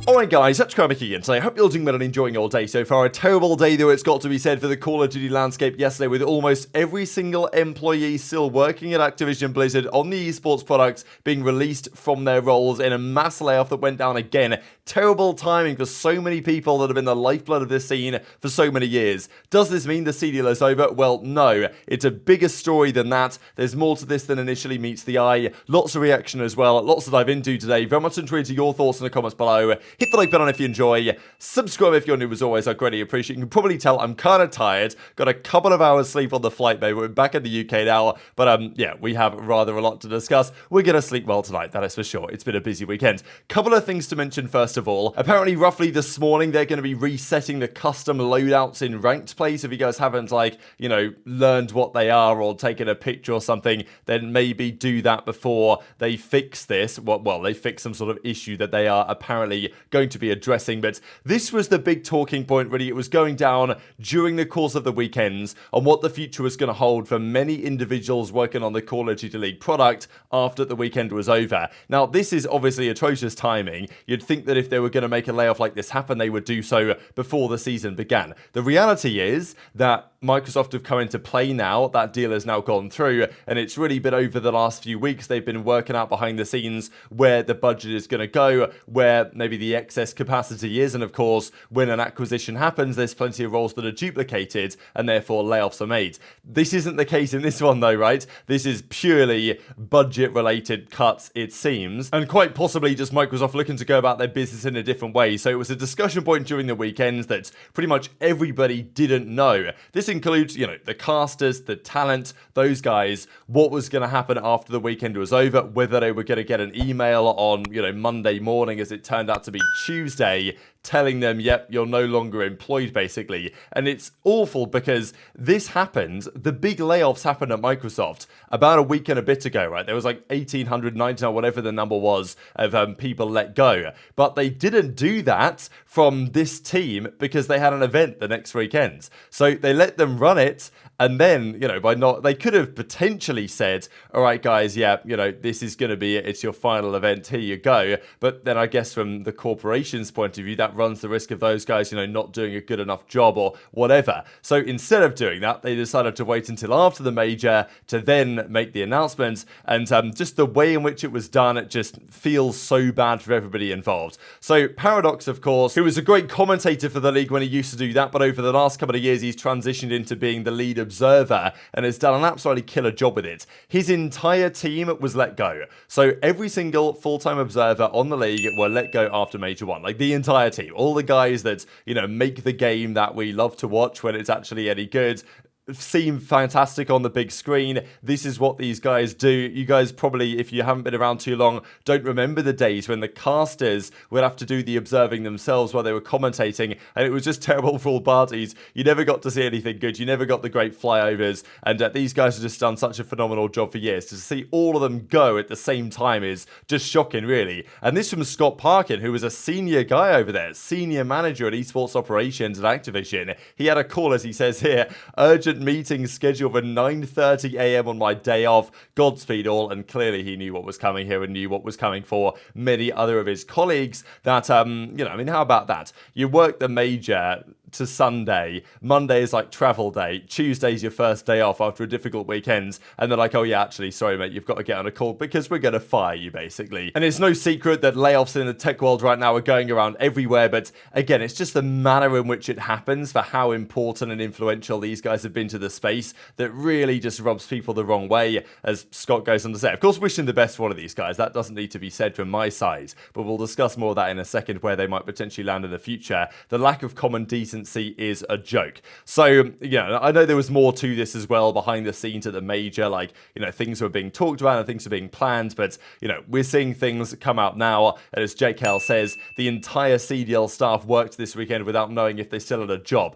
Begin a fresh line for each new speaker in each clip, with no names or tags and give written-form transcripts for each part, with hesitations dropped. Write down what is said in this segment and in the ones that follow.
Alright guys, that's Scrappy again, so I hope you're doing well and enjoying your day so far. A terrible day though it's got to be said for the Call of Duty landscape yesterday, with almost every single employee still working at Activision Blizzard on the esports products being released from their roles in a mass layoff that went down again. Terrible timing for so many people that have been the lifeblood of this scene for so many years. Does this mean the CDL is over? Well, no. It's a bigger story than that. There's more to this than initially meets the eye. Lots of reaction as well, lots to dive into today. Very much intrigued your thoughts in the comments below. Hit the like button if you enjoy. Subscribe if you're new as always. I greatly appreciate it. You can probably tell I'm kind of tired. Got a couple of hours sleep on the flight, babe. We're back in the UK now. But yeah, we have rather a lot to discuss. We're going to sleep well tonight, that is for sure. It's been a busy weekend. Couple of things to mention first of all. Apparently, roughly this morning, they're going to be resetting the custom loadouts in ranked play. So if you guys haven't, like, you know, learned what they are or taken a picture or something, then maybe do that before they fix this. Well, they fix some sort of issue that they are apparently going to be addressing. But this was the big talking point, really. It was going down during the course of the weekends on what the future was going to hold for many individuals working on the Call of Duty League product after the weekend was over. Now, this is obviously atrocious timing. You'd think that if they were going to make a layoff like this happen, they would do so before the season began. The reality is that Microsoft have come into play now. That deal has now gone through, and it's really been over the last few weeks they've been working out behind the scenes where the budget is going to go, where maybe the excess capacity is, and of course, when an acquisition happens, there's plenty of roles that are duplicated, and therefore layoffs are made. This isn't the case in this one though, right? This is purely budget-related cuts, it seems, and quite possibly just Microsoft looking to go about their business in a different way. So it was a discussion point during the weekends that pretty much everybody didn't know. This includes, you know, the casters, the talent, those guys, what was going to happen after the weekend was over, whether they were going to get an email on, you know, Monday morning, as it turned out to be Tuesday, telling them, yep, you're no longer employed, basically. And it's awful because this happened, the big layoffs happened at Microsoft about a week and a bit ago, right? There was like 1,890 or whatever the number was of people let go. But they didn't do that from this team because they had an event the next weekend. So they let them run it, and then, you know, they could have potentially said, all right, guys, yeah, you know, this is going to be it. It's your final event. Here you go. But then I guess from the corporation's point of view, that runs the risk of those guys, you know, not doing a good enough job or whatever. So instead of doing that, they decided to wait until after the major to then make the announcement. And just the way in which it was done, it just feels so bad for everybody involved. So Paradox, of course, who was a great commentator for the league when he used to do that, but over the last couple of years, he's transitioned into being the lead observer and has done an absolutely killer job with it. His entire team was let go. So every single full-time observer on the league were let go after Major 1. Like the entire team. All the guys that, you know, make the game that we love to watch when it's actually any good, seem fantastic on the big screen. This is what these guys do. You guys probably, if you haven't been around too long, don't remember the days when the casters would have to do the observing themselves while they were commentating, and it was just terrible for all parties. You never got to see anything good. You never got the great flyovers, and these guys have just done such a phenomenal job for years. To see all of them go at the same time is just shocking, really. And this from Scott Parkin, who was a senior guy over there, senior manager at Esports Operations at Activision. He had a call, as he says here, urgent meeting scheduled for 9:30 a.m. on my day off. Godspeed all. And clearly he knew what was coming here and knew what was coming for many other of his colleagues. That, you know, I mean, how about that? You work the major to Sunday. Monday is like travel day. Tuesday's your first day off after a difficult weekend. And they're like, oh yeah, actually, sorry mate, you've got to get on a call because we're going to fire you, basically. And it's no secret that layoffs in the tech world right now are going around everywhere. But again, it's just the manner in which it happens, for how important and influential these guys have been to the space, that really just rubs people the wrong way, as Scott goes on to say. Of course, wishing the best for all of these guys. That doesn't need to be said from my side, but we'll discuss more of that in a second, where they might potentially land in the future. The lack of common decency is a joke. So, yeah, I know there was more to this as well behind the scenes at the major, like, you know, things were being talked about and things were being planned, but, you know, we're seeing things come out now, and as JKL says, the entire CDL staff worked this weekend without knowing if they still had a job.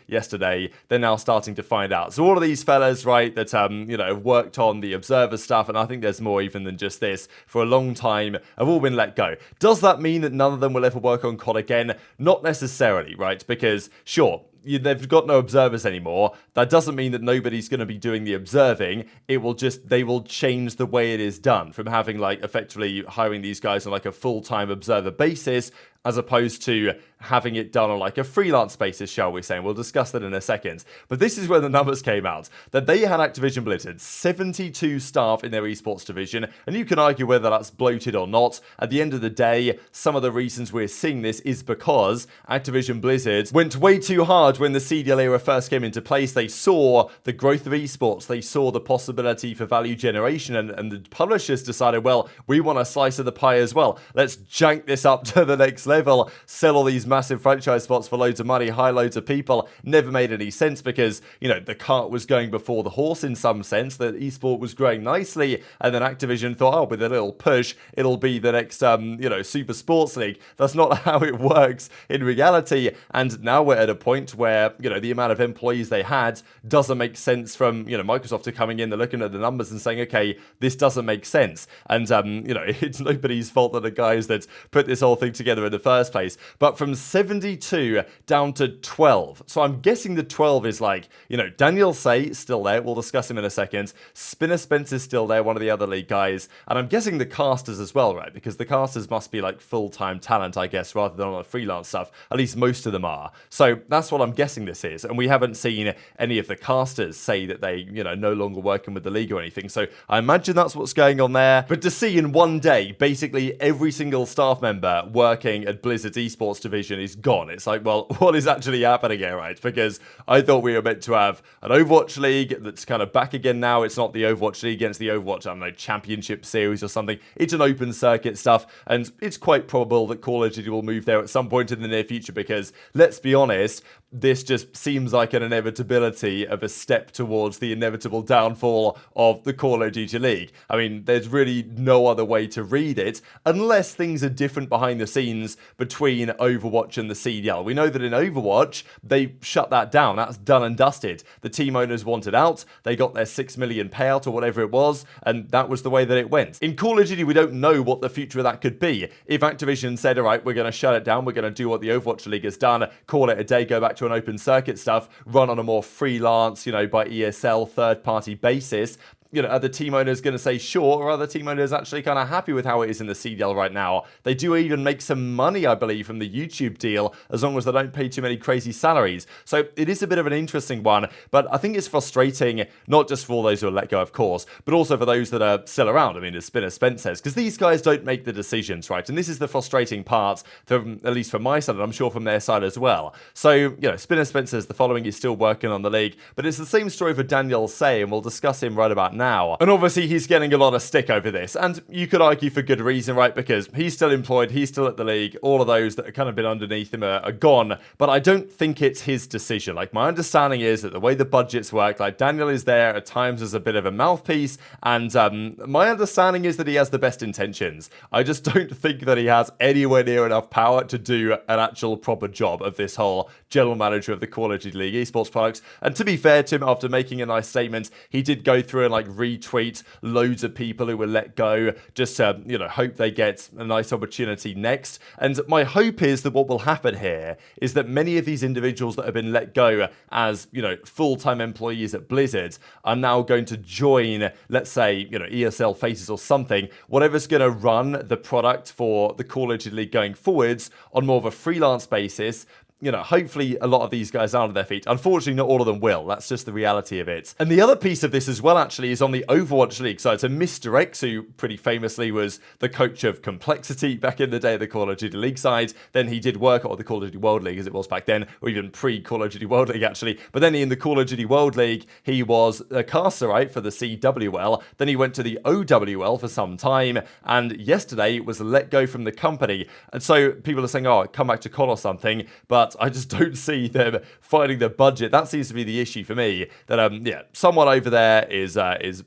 Yesterday, they're now starting to find out. So all of these fellas, right, that, you know, have worked on the observer stuff, and I think there's more even than just this, for a long time, have all been let go. Does that mean that none of them will ever work on COD again? Not necessarily, right? Because, sure, they've got no observers anymore. That doesn't mean that nobody's going to be doing the observing. It will just, they will change the way it is done from having like effectively hiring these guys on like a full-time observer basis, as opposed to having it done on like a freelance basis, shall we say. And we'll discuss that in a second. But this is where the numbers came out, that they had Activision Blizzard 72 staff in their esports division, and you can argue whether that's bloated or not. At the end of the day, some of the reasons we're seeing this is because Activision Blizzard went way too hard when the CDL era first came into place. They saw the growth of esports, they saw the possibility for value generation, and the publishers decided, well, we want a slice of the pie as well. Let's jank this up to the next level, sell all these massive franchise spots for loads of money, hire loads of people. Never made any sense because, you know, the cart was going before the horse in some sense, that esport was growing nicely, and then Activision thought, oh, with a little push, it'll be the next, you know, Super Sports League. That's not how it works in reality, and now we're at a point where, you know, the amount of employees they had doesn't make sense from, you know, Microsoft to coming in, they're looking at the numbers and saying, okay, this doesn't make sense, and, you know, it's nobody's fault that the guys that put this whole thing together in the first place, but from 72 down to 12. So I'm guessing the 12 is like, you know, Daniel Say still there. We'll discuss him in a second. Spinner Spencer's still there, one of the other league guys. And I'm guessing the casters as well, right? Because the casters must be like full-time talent, I guess, rather than on the freelance stuff. At least most of them are. So that's what I'm guessing this is. And we haven't seen any of the casters say that they, you know, no longer working with the league or anything. So I imagine that's what's going on there. But to see in one day, basically every single staff member working at Blizzard's esports division is gone. It's like, well, what is actually happening here, right? Because I thought we were meant to have an Overwatch League that's kind of back again now. It's not the Overwatch League against the Overwatch, I don't know, Championship Series or something. It's an open circuit stuff, and it's quite probable that Call of Duty will move there at some point in the near future because, let's be honest, this just seems like an inevitability of a step towards the inevitable downfall of the Call of Duty League. I mean, there's really no other way to read it unless things are different behind the scenes between Overwatch and the CDL. We know that in Overwatch, they shut that down. That's done and dusted. The team owners wanted out. They got their 6 million payout or whatever it was, and that was the way that it went. In Call of Duty, we don't know what the future of that could be. If Activision said, all right, we're going to shut it down, we're going to do what the Overwatch League has done, call it a day, go back to an open circuit stuff, run on a more freelance, you know, by ESL third-party basis, you know, are the team owners going to say sure, or are the team owners actually kind of happy with how it is in the CDL right now? They do even make some money, I believe, from the YouTube deal, as long as they don't pay too many crazy salaries. So it is a bit of an interesting one, but I think it's frustrating, not just for those who are let go, of course, but also for those that are still around. I mean, as Spinner Spence says, because these guys don't make the decisions, right? And this is the frustrating part, from, at least from my side, and I'm sure from their side as well. So, you know, Spinner Spence says the following: is still working on the league, but it's the same story for Daniel Say, and we'll discuss him right about now. And obviously he's getting a lot of stick over this, and you could argue for good reason, right? Because he's still employed, he's still at the league, all of those that have kind of been underneath him are gone, but I don't think it's his decision. Like, my understanding is that the way the budgets work, like, Daniel is there at times as a bit of a mouthpiece, and my understanding is that he has the best intentions. I just don't think that he has anywhere near enough power to do an actual proper job of this whole general manager of the Call of Duty League esports products. And to be fair to him, after making a nice statement, he did go through and like retweet loads of people who were let go, just to, you know, hope they get a nice opportunity next. And my hope is that what will happen here is that many of these individuals that have been let go as, you know, full-time employees at Blizzard are now going to join, let's say, you know, ESL FaZe or something, whatever's going to run the product for the Call of Duty League going forwards on more of a freelance basis. You know, hopefully a lot of these guys are on their feet. Unfortunately, not all of them will. That's just the reality of it. And the other piece of this as well, actually, is on the Overwatch League side. So Mr. X, who pretty famously was the coach of Complexity back in the day of the Call of Duty League side. Then he did work at the Call of Duty World League, as it was back then, or even pre-Call of Duty World League, actually. But then in the Call of Duty World League, he was a caster, right, for the CWL. Then he went to the OWL for some time, and yesterday was let go from the company. And so people are saying, oh, come back to COD or something, but I just don't see them finding the budget. That seems to be the issue for me, that yeah, someone over there is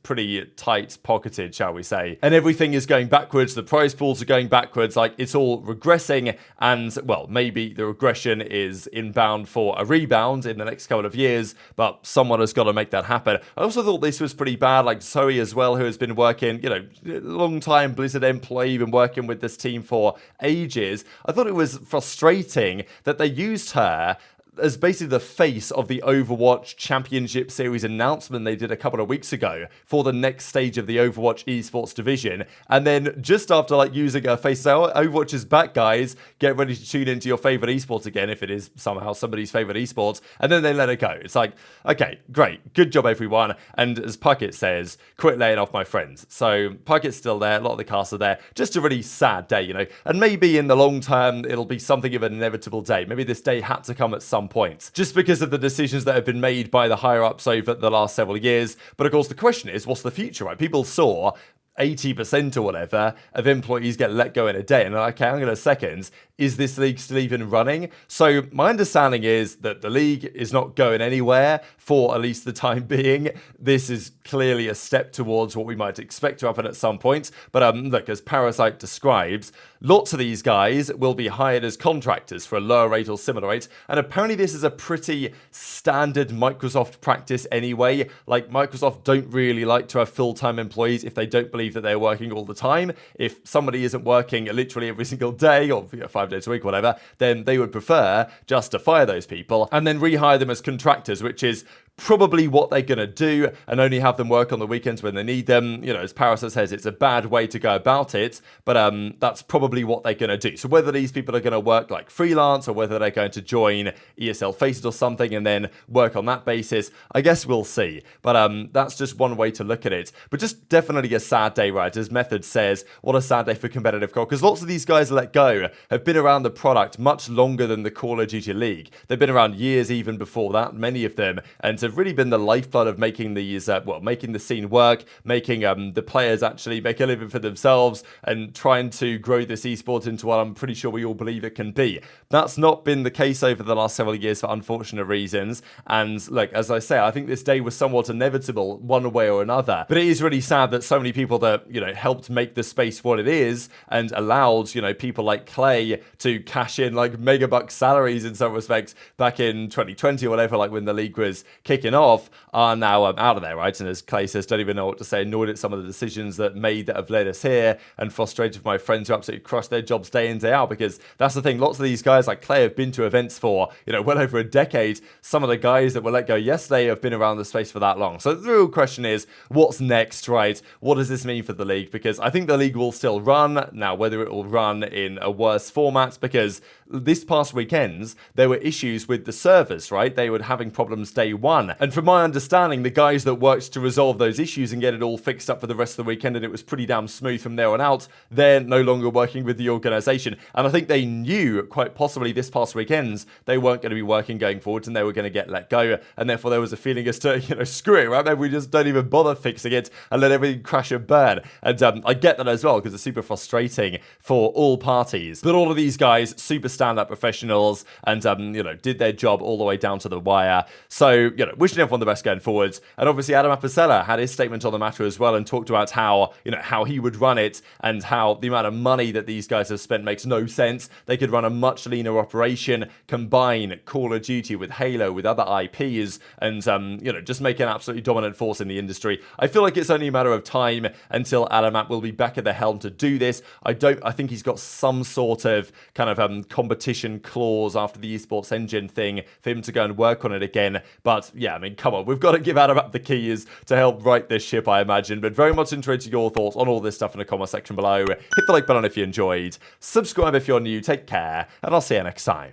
pretty tight-pocketed, shall we say. And everything is going backwards, the prize pools are going backwards, like it's all regressing, and well, maybe the regression is inbound for a rebound in the next couple of years, but someone has got to make that happen. I also thought this was pretty bad, like Zoe as well, who has been working, you know, long time Blizzard employee, been working with this team for ages. I thought it was frustrating that they used her as basically the face of the Overwatch Championship Series announcement they did a couple of weeks ago for the next stage of the Overwatch esports division. And then just after like using her face, so Overwatch is back, guys, get ready to tune into your favorite esports again, if it is somehow somebody's favorite esports, and then they let it go. It's like, okay, great, good job everyone. And as Puckett says, quit laying off my friends. So Puckett's still there, a lot of the cast are there. Just a really sad day, you know, and maybe in the long term it'll be something of an inevitable day. Maybe this day had to come at some point, just because of the decisions that have been made by the higher ups over the last several years. But of course the question is, what's the future, right? People saw 80% or whatever of employees get let go in a day. And they're like, okay, hang on a second, is this league still even running? So my understanding is that the league is not going anywhere for at least the time being. This is clearly a step towards what we might expect to happen at some point. But look, as Parasite describes, lots of these guys will be hired as contractors for a lower rate or similar rate. And apparently this is a pretty standard Microsoft practice anyway. Like, Microsoft don't really like to have full-time employees if they don't believe that they're working all the time. If somebody isn't working literally every single day, or 5 days a week, whatever, then they would prefer just to fire those people and then rehire them as contractors, which is probably what they're going to do, and only have them work on the weekends when they need them. You know, as Parasite says, it's a bad way to go about it, but that's probably what they're going to do. So whether these people are going to work like freelance, or whether they're going to join ESL FaZe or something and then work on that basis, I guess we'll see. But that's just one way to look at it. But just definitely a sad day, right? As Method says, what a sad day for competitive CoD, because lots of these guys let go have been around the product much longer than the Call of Duty League. They've been around years even before that, many of them, and have really been the lifeblood of making these, making the scene work, making the players actually make a living for themselves, and trying to grow this esport into what I'm pretty sure we all believe it can be. That's not been the case over the last several years for unfortunate reasons, and look, as I say, I think this day was somewhat inevitable one way or another, but it is really sad that so many people that, you know, helped make the space what it is and allowed, you know, people like Clay to cash in like megabuck salaries in some respects back in 2020 or whatever, like when the league was kicking off, are now out of there, right? And as Clay says, don't even know what to say, annoyed at some of the decisions that have led us here, and frustrated with my friends who absolutely crush their jobs day in, day out, because that's the thing, lots of these guys like Clay have been to events for, you know, well over a decade. Some of the guys that were let go yesterday have been around the space for that long. So the real question is, what's next, right? What does this mean for the league? Because I think the league will still run. Now, whether it will run in a worse format, because this past weekends, there were issues with the servers, right? They were having problems day one. And from my understanding, the guys that worked to resolve those issues and get it all fixed up for the rest of the weekend, and it was pretty damn smooth from there on out, they're no longer working with the organization. And I think they knew quite possibly this past weekends they weren't going to be working going forwards, and they were going to get let go. And therefore there was a feeling as to, you know, screw it, right? Maybe we just don't even bother fixing it and let everything crash and burn. And I get that as well, because it's super frustrating for all parties. But all of these guys, super stand-up professionals, and you know, did their job all the way down to the wire. So, you know, wishing everyone the best going forwards. And obviously Adam aBeZy had his statement on the matter as well, and talked about how, you know, how he would run it, and how the amount of money that these guys have spent makes no sense. They could run a much leaner operation, combine Call of Duty with Halo, with other IPs, and you know, just make an absolutely dominant force in the industry. I feel like it's only a matter of time until Adam will be back at the helm to do this. I think he's got some sort of kind of competition clause after the esports engine thing for him to go and work on it again. But yeah, I mean, come on, we've got to give Adam the keys to help right this ship, I imagine. But very much interested in your thoughts on all this stuff in the comment section below. Hit the like button if you enjoyed, subscribe if you're new, take care, and I'll see you next time.